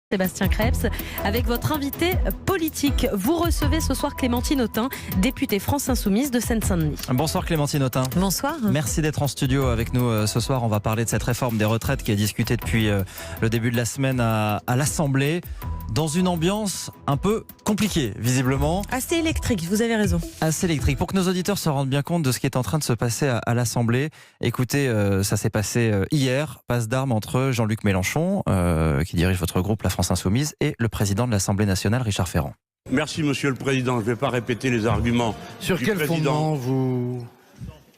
Sébastien Krebs, avec votre invité politique. Vous recevez ce soir Clémentine Autain, députée France Insoumise de Seine-Saint-Denis. Bonsoir Clémentine Autain. Bonsoir. Merci d'être en studio avec nous ce soir. On va parler de cette réforme des retraites qui est discutée depuis le début de la semaine à l'Assemblée. Dans une ambiance un peu compliquée, visiblement. Assez électrique, vous avez raison. Assez électrique. Pour que nos auditeurs se rendent bien compte de ce qui est en train de se passer à l'Assemblée, écoutez, ça s'est passé hier, passe d'armes entre Jean-Luc Mélenchon, qui dirige votre groupe, la France Insoumise, et le président de l'Assemblée nationale, Richard Ferrand. Merci Monsieur le Président, je ne vais pas répéter les arguments Sur du quel Président. fondement vous...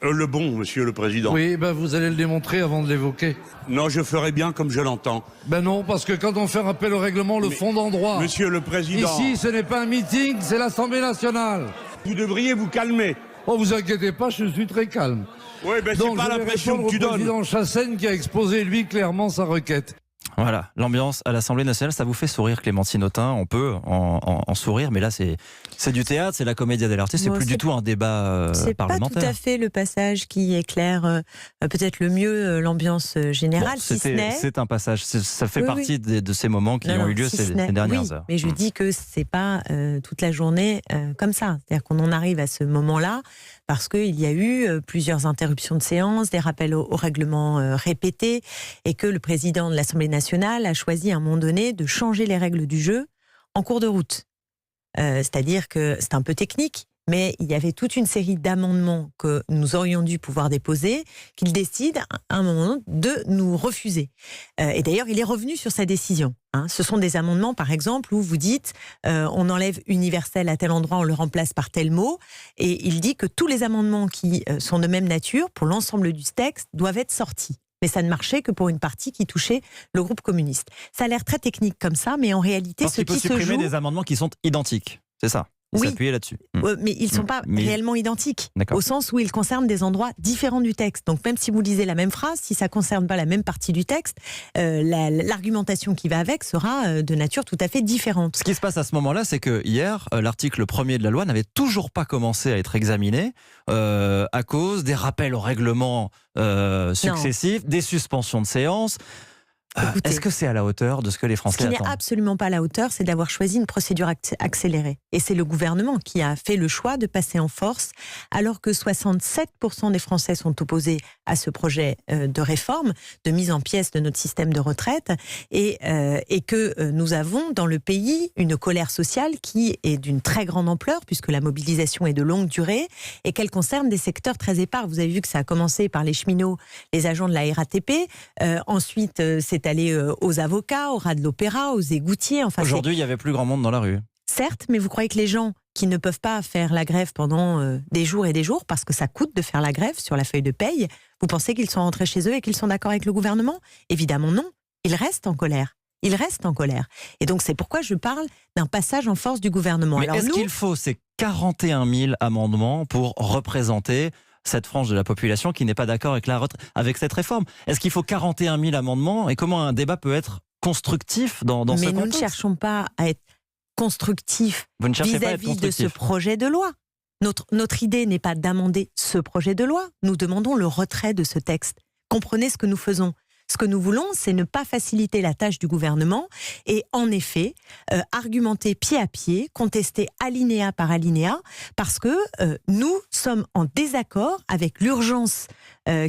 Le bon, Monsieur le Président. Oui, vous allez le démontrer avant de l'évoquer. Non, je ferai bien comme je l'entends. Non, parce que quand on fait rappel au règlement, le fondant droit... Monsieur le Président, Ici, ce n'est pas un meeting, c'est l'Assemblée nationale. vous devriez vous calmer. Oh, vous inquiétez pas, je suis très calme. Oui, c'est Donc, pas je vais l'impression répondre que tu au donnes. président Chassaigne qui a exposé, lui, clairement sa requête. Voilà, l'ambiance à l'Assemblée nationale, ça vous fait sourire Clémentine Autain? On peut en sourire, mais là c'est du théâtre, c'est la commedia dell'arte, c'est plus du tout un débat c'est parlementaire. pas tout à fait le passage qui éclaire peut-être le mieux l'ambiance générale, Bon, si ce n'est... c'est un passage, ça fait Oui, partie de ces moments qui ont eu lieu ces dernières heures. Mais je dis que c'est pas toute la journée comme ça. C'est-à-dire qu'on en arrive à ce moment-là parce qu'il y a eu plusieurs interruptions de séance, des rappels au règlement répétés, et que le président de l'Assemblée nationale a choisi à un moment donné de changer les règles du jeu en cours de route. C'est-à-dire que c'est un peu technique, mais il y avait toute une série d'amendements que nous aurions dû pouvoir déposer, qu'il décide à un moment de nous refuser. Et d'ailleurs, il est revenu sur sa décision. Ce sont des amendements, par exemple, où vous dites on enlève universel à tel endroit, on le remplace par tel mot, et il dit que tous les amendements qui sont de même nature, pour l'ensemble du texte, doivent être sortis. Mais ça ne marchait que pour une partie qui touchait le groupe communiste. Ça a l'air très technique comme ça, mais en réalité, Parce qu'il peut supprimer des amendements qui sont identiques, c'est ça? Oui. S'appuyer là-dessus. Mais ils ne sont pas réellement identiques, au sens où ils concernent des endroits différents du texte. Donc même si vous lisez la même phrase, si ça ne concerne pas la même partie du texte, l'argumentation qui va avec sera de nature tout à fait différente. Ce qui se passe à ce moment-là, c'est que hier, l'article 1er de la loi n'avait toujours pas commencé à être examiné à cause des rappels au règlement successifs, des suspensions de séance. Est-ce que c'est à la hauteur de ce que les Français attendent? Ce qui n'est absolument pas à la hauteur, c'est d'avoir choisi une procédure accélérée. Et c'est le gouvernement qui a fait le choix de passer en force, alors que 67% des Français sont opposés à ce projet de réforme, de mise en pièces de notre système de retraite, et que nous avons dans le pays une colère sociale qui est d'une très grande ampleur, puisque la mobilisation est de longue durée, et qu'elle concerne des secteurs très épars. Vous avez vu que ça a commencé par les cheminots, les agents de la RATP, ensuite c'est allé aux avocats, au ras de l'opéra, aux égoutiers. Enfin, aujourd'hui, il y avait plus grand monde dans la rue. Certes, mais vous croyez que les gens qui ne peuvent pas faire la grève pendant des jours et des jours, parce que ça coûte de faire la grève sur la feuille de paye, vous pensez qu'ils sont rentrés chez eux et qu'ils sont d'accord avec le gouvernement? Évidemment non. Ils restent en colère. Ils restent en colère. Et donc c'est pourquoi je parle d'un passage en force du gouvernement. Mais est-ce qu'il faut ces 41 000 amendements pour représenter cette frange de la population qui n'est pas d'accord avec cette réforme? Est-ce qu'il faut 41 000 amendements? Et comment un débat peut être constructif dans ce contexte? Mais nous ne cherchons pas à être constructifs vis-à-vis de ce projet de loi. Notre idée n'est pas d'amender ce projet de loi. Nous demandons le retrait de ce texte. Comprenez ce que nous faisons. Ce que nous voulons, c'est ne pas faciliter la tâche du gouvernement et en effet, argumenter pied à pied, contester alinéa par alinéa, parce que nous sommes en désaccord avec l'urgence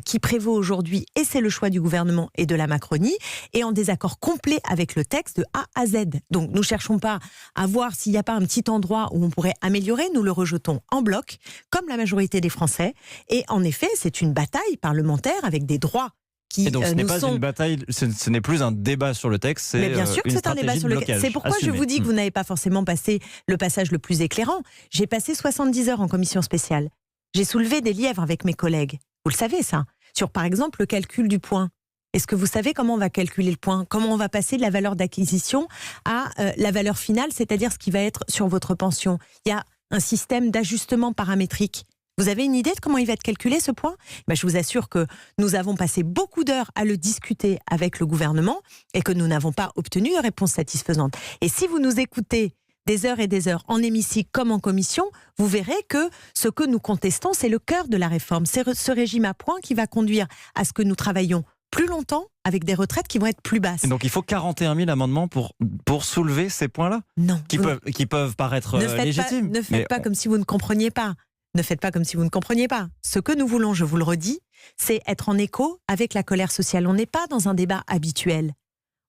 qui prévaut aujourd'hui, et c'est le choix du gouvernement et de la Macronie, et en désaccord complet avec le texte de A à Z. Donc nous ne cherchons pas à voir s'il n'y a pas un petit endroit où on pourrait améliorer, nous le rejetons en bloc, comme la majorité des Français, et en effet, c'est une bataille parlementaire avec des droits. Et donc ce n'est pas une bataille, ce n'est plus un débat sur le texte, c'est bien sûr que c'est un débat sur le texte. C'est pourquoi je vous dis que vous n'avez pas forcément passé le passage le plus éclairant. J'ai passé 70 heures en commission spéciale. J'ai soulevé des lièvres avec mes collègues. Vous le savez ça, sur par exemple le calcul du point. Est-ce que vous savez comment on va calculer le point? Comment on va passer de la valeur d'acquisition à la valeur finale, c'est-à-dire ce qui va être sur votre pension? Il y a un système d'ajustement paramétrique. Vous avez une idée de comment il va être calculé ce point? Je vous assure que nous avons passé beaucoup d'heures à le discuter avec le gouvernement et que nous n'avons pas obtenu une réponse satisfaisante. Et si vous nous écoutez des heures et des heures en hémicycle comme en commission, vous verrez que ce que nous contestons, c'est le cœur de la réforme. C'est ce régime à points qui va conduire à ce que nous travaillions plus longtemps avec des retraites qui vont être plus basses. Et donc il faut 41 000 amendements pour soulever ces points-là Non. qui peuvent paraître légitimes. Ne faites pas comme si vous ne compreniez pas. Ne faites pas comme si vous ne compreniez pas. Ce que nous voulons, je vous le redis, c'est être en écho avec la colère sociale. On n'est pas dans un débat habituel.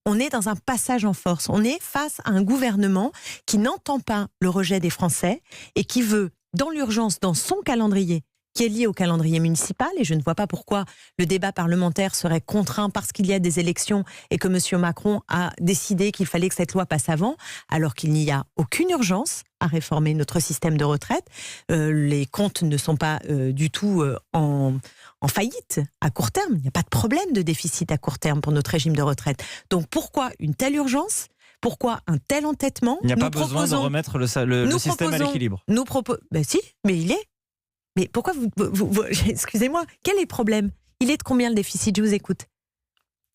On est dans un passage en force. On est face à un gouvernement qui n'entend pas le rejet des Français et qui veut, dans l'urgence, dans son calendrier, qui est lié au calendrier municipal, et je ne vois pas pourquoi le débat parlementaire serait contraint parce qu'il y a des élections et que M. Macron a décidé qu'il fallait que cette loi passe avant, alors qu'il n'y a aucune urgence à réformer notre système de retraite. Les comptes ne sont pas du tout en faillite à court terme. Il n'y a pas de problème de déficit à court terme pour notre régime de retraite. Donc pourquoi une telle urgence ? Pourquoi un tel entêtement ? Il n'y a pas besoin de remettre le système à l'équilibre. Si, mais il est. Mais pourquoi excusez-moi, quel est le problème ? Il est de combien le déficit ? Je vous écoute.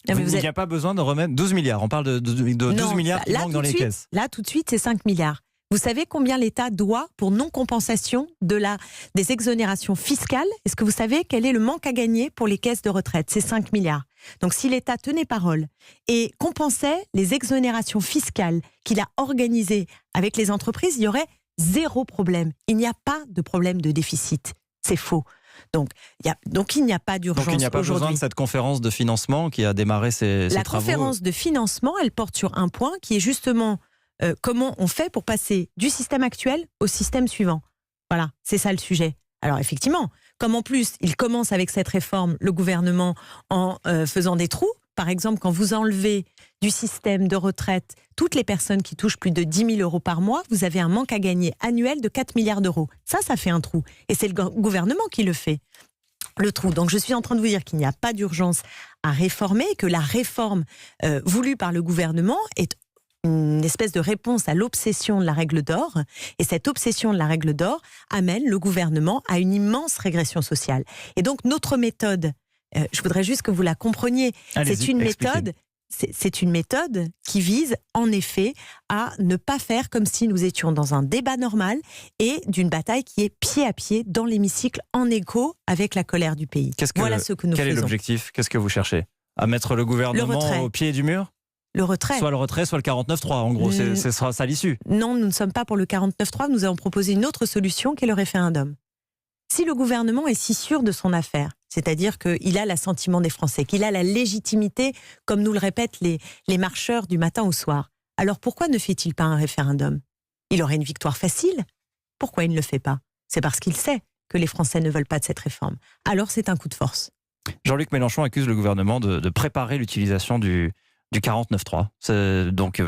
Il n'y a pas besoin de remettre 12 milliards. On parle de 12 milliards qui manquent dans les caisses. Là, tout de suite, c'est 5 milliards. Vous savez combien l'État doit pour non-compensation des exonérations fiscales ? Est-ce que vous savez quel est le manque à gagner pour les caisses de retraite ? C'est 5 milliards. Donc si l'État tenait parole et compensait les exonérations fiscales qu'il a organisées avec les entreprises, il y aurait zéro problème. Il n'y a pas de problème de déficit. C'est faux. Donc il n'y a pas d'urgence aujourd'hui. Donc il n'y a pas besoin de cette conférence de financement qui a démarré ses travaux. La conférence de financement, elle porte sur un point qui est justement comment on fait pour passer du système actuel au système suivant. Voilà, c'est ça le sujet. Alors effectivement, comme en plus il commence avec cette réforme, le gouvernement, en faisant des trous, par exemple quand vous enlevez du système de retraite toutes les personnes qui touchent plus de 10 000 euros par mois, vous avez un manque à gagner annuel de 4 milliards d'euros. Ça fait un trou. Et c'est le gouvernement qui le fait. Le trou. Donc je suis en train de vous dire qu'il n'y a pas d'urgence à réformer, que la réforme voulue par le gouvernement est une espèce de réponse à l'obsession de la règle d'or. Et cette obsession de la règle d'or amène le gouvernement à une immense régression sociale. Et donc notre méthode, je voudrais juste que vous la compreniez, c'est une méthode qui vise en effet à ne pas faire comme si nous étions dans un débat normal et d'une bataille qui est pied à pied dans l'hémicycle en écho avec la colère du pays. Voilà ce que nous faisons. Quel est l'objectif ? Qu'est-ce que vous cherchez ? À mettre le gouvernement au pied du mur ? Le retrait. Soit le retrait, soit le 49.3. En gros, ce sera ça l'issue. Non, nous ne sommes pas pour le 49.3. Nous avons proposé une autre solution qui est le référendum. Si le gouvernement est si sûr de son affaire, c'est-à-dire qu'il a l'assentiment des Français, qu'il a la légitimité, comme nous le répètent les marcheurs du matin au soir, alors pourquoi ne fait-il pas un référendum ? Il aurait une victoire facile. Pourquoi il ne le fait pas ? C'est parce qu'il sait que les Français ne veulent pas de cette réforme. Alors c'est un coup de force. Jean-Luc Mélenchon accuse le gouvernement de préparer l'utilisation du 49.3. Donc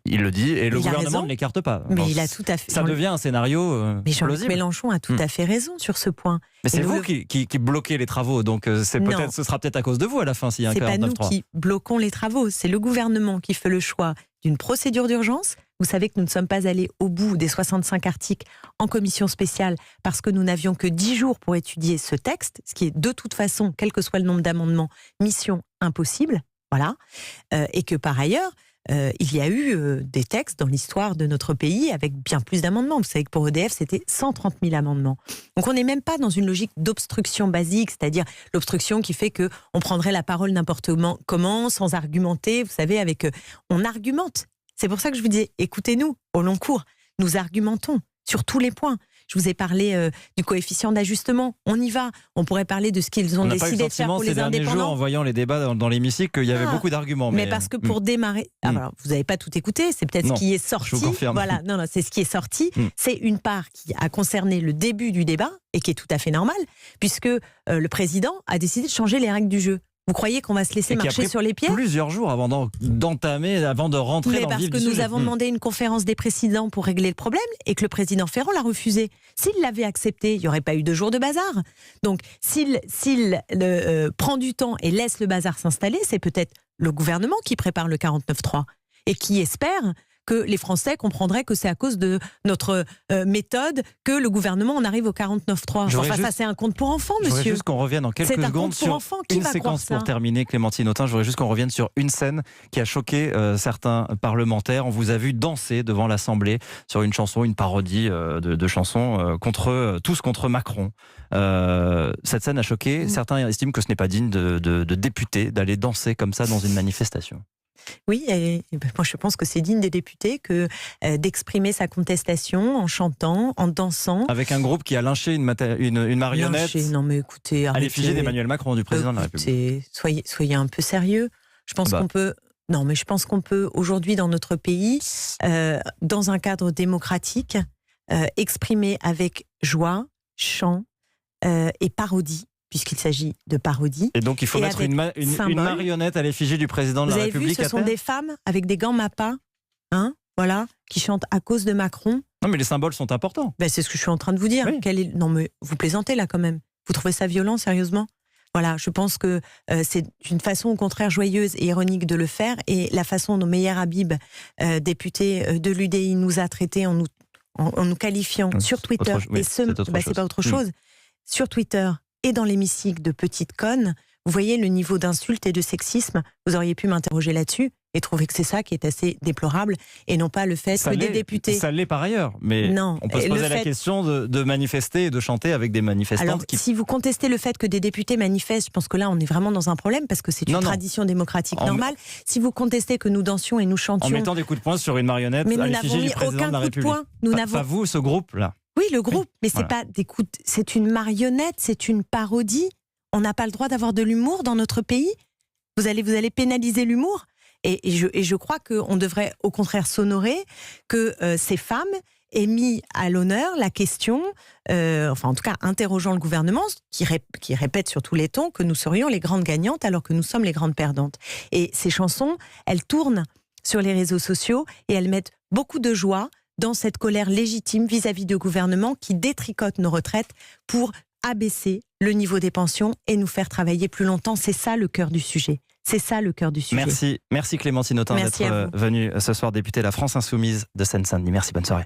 il le dit et le gouvernement ne l'écarte pas. Mais il a tout à fait. Ça devient un scénario mais Jean-Luc plausible. Mélenchon a tout à fait raison sur ce point. Mais c'est vous qui bloquez les travaux, donc ce sera peut-être à cause de vous à la fin s'il y a un 49.3. C'est pas nous qui bloquons les travaux, c'est le gouvernement qui fait le choix d'une procédure d'urgence. Vous savez que nous ne sommes pas allés au bout des 65 articles en commission spéciale parce que nous n'avions que 10 jours pour étudier ce texte, ce qui est de toute façon, quel que soit le nombre d'amendements, mission impossible. Voilà. Et que par ailleurs, il y a eu des textes dans l'histoire de notre pays avec bien plus d'amendements. Vous savez que pour EDF, c'était 130 000 amendements. Donc on n'est même pas dans une logique d'obstruction basique, c'est-à-dire l'obstruction qui fait qu'on prendrait la parole n'importe comment, sans argumenter. Vous savez, on argumente. C'est pour ça que je vous dis, écoutez-nous, au long cours, nous argumentons sur tous les points. Je vous ai parlé du coefficient d'ajustement. On y va. On pourrait parler de ce qu'ils ont décidé de faire pour les indépendants. On n'a pas eu le sentiment ces derniers jours, en voyant les débats dans l'hémicycle, qu'il y avait beaucoup d'arguments. Mais parce que pour démarrer... Alors, vous n'avez pas tout écouté, c'est peut-être ce qui est sorti. Je vous confirme. Voilà, non, c'est ce qui est sorti. C'est une part qui a concerné le début du débat, et qui est tout à fait normal, puisque le président a décidé de changer les règles du jeu. Vous croyez qu'on va se laisser marcher sur les pieds ? Plusieurs jours avant d'entamer, avant de rentrer dans le vif du sujet. Parce que nous avons demandé une conférence des présidents pour régler le problème et que le président Ferrand l'a refusé. S'il l'avait accepté, il n'y aurait pas eu 2 jours de bazar. Donc, s'il prend du temps et laisse le bazar s'installer, c'est peut-être le gouvernement qui prépare le 49.3 et qui espère que les Français comprendraient que c'est à cause de notre méthode que le gouvernement en arrive au 49.3. Enfin, ça c'est un conte pour enfants, monsieur. Je voudrais juste qu'on revienne en quelques secondes sur une séquence pour terminer, Clémentine Autain. Je voudrais juste qu'on revienne sur une scène qui a choqué certains parlementaires. On vous a vu danser devant l'Assemblée sur une chanson, une parodie de chanson tous contre Macron. Cette scène a choqué. Certains estiment que ce n'est pas digne de députés d'aller danser comme ça dans une manifestation. Oui, et moi je pense que c'est digne des députés d'exprimer sa contestation en chantant, en dansant. Avec un groupe qui a lynché une marionnette non mais écoutez, à l'effigie d'Emmanuel Macron, du président de la République. Soyez un peu sérieux. Je pense qu'on peut... Non, mais je pense qu'on peut aujourd'hui dans notre pays, dans un cadre démocratique, exprimer avec joie, chant et parodie, puisqu'il s'agit de parodie. Et donc il faut mettre une marionnette à l'effigie du président de la République. Vous avez vu, ce sont des femmes avec des gants Mappa, voilà, qui chantent à cause de Macron. Non mais les symboles sont importants. C'est ce que je suis en train de vous dire. Oui. Non mais vous plaisantez là quand même. Vous trouvez ça violent, sérieusement ? Voilà, je pense que c'est une façon au contraire joyeuse et ironique de le faire. Et la façon dont Meyer Habib, député de l'UDI, nous a traités en nous qualifiant sur Twitter, c'est pas autre chose, sur Twitter et dans l'hémicycle de petites connes, vous voyez le niveau d'insulte et de sexisme. Vous auriez pu m'interroger là-dessus et trouver que c'est ça qui est assez déplorable et non pas le fait que des députés... Ça l'est par ailleurs, mais on peut se poser la question de manifester et de chanter avec des manifestantes. Alors, si vous contestez le fait que des députés manifestent, je pense que là on est vraiment dans un problème parce que c'est une tradition démocratique normale. Si vous contestez que nous dansions et nous chantions... En mettant des coups de poing sur une marionnette à l'effigie du président de la République. Pas vous, ce groupe-là. Oui, le groupe, mais c'est pas des coups c'est une marionnette, c'est une parodie. On n'a pas le droit d'avoir de l'humour dans notre pays. Vous allez pénaliser l'humour. Et je crois qu'on devrait au contraire s'honorer que ces femmes aient mis à l'honneur la question, en tout cas interrogeant le gouvernement, qui répète sur tous les tons que nous serions les grandes gagnantes alors que nous sommes les grandes perdantes. Et ces chansons, elles tournent sur les réseaux sociaux et elles mettent beaucoup de joie dans cette colère légitime vis-à-vis de gouvernements qui détricotent nos retraites pour abaisser le niveau des pensions et nous faire travailler plus longtemps. C'est ça le cœur du sujet. C'est ça le cœur du sujet. Merci Clémentine Autain d'être venue ce soir, députée de la France Insoumise de Seine-Saint-Denis. Merci, bonne soirée.